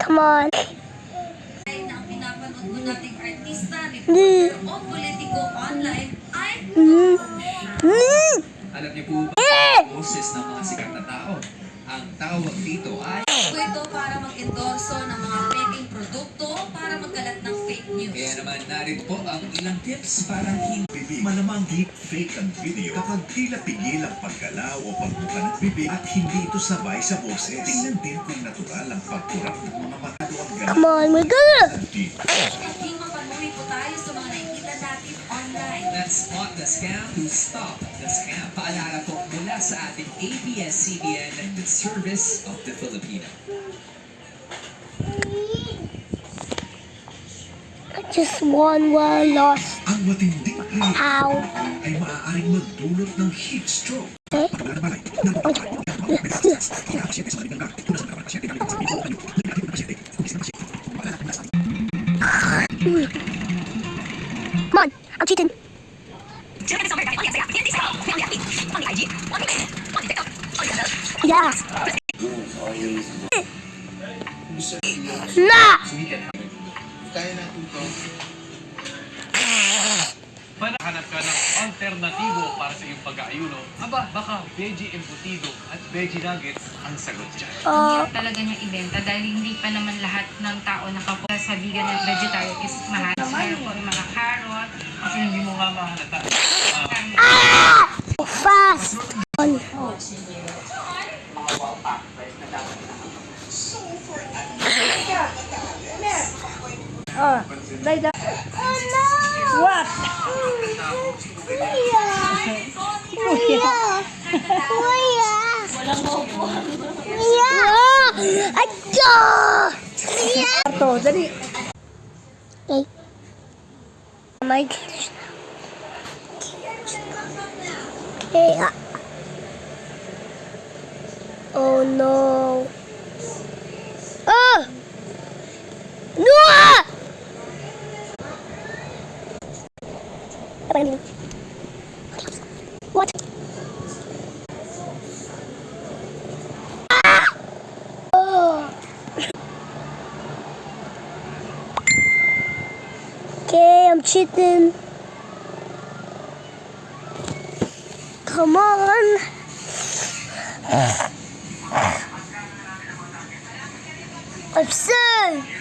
Come on. Na ang pinapanood mo nating artista, reporter o politiko online ay Alam niyo po ba ang boses ng mga sikat na tao? Ang tawag dito ay ito para mag-endorso ng mga peking produkto para magkalat ng fake news. kaya naman narito po ang ilang tips para hindi Malamang deep fake ang video kapag tila pigil ang paggalaw o pagbuka ng bibig at hindi ito sabay sa boses. Tingnan din kung natural ang pagkurap ng mga mata o ang Come on, we're good. Naging mapanuri po tayo sa mga nakikita natin online. Let's spot the scam to stop the scam. Paalala po mula sa ating ABS-CBN, the service of the Filipino. Just one were lost. Ang matinding halik Ow. ay maaaring magdulot ng heat stroke. Eh? Come on, I'm cheating. Yeah. Nah. Kaya natin to. Hanap ka ng alternatibo para sa iyong pag-aayuno, aba, baka veggie embutido at veggie nuggets ang sagot dyan. Hirap talaga niya ibenta dahil hindi pa naman lahat ng tao nakapokus sa vegan at vegetarian is mahal. Meron po yung mga carrot, Kasi hindi mo nga mahalata. Fast. What? Dali. Okay. My gosh. Hey. Oh no. Oh! No! What? Ah! Oh. Okay, I'm cheating. Come on. I'm sad.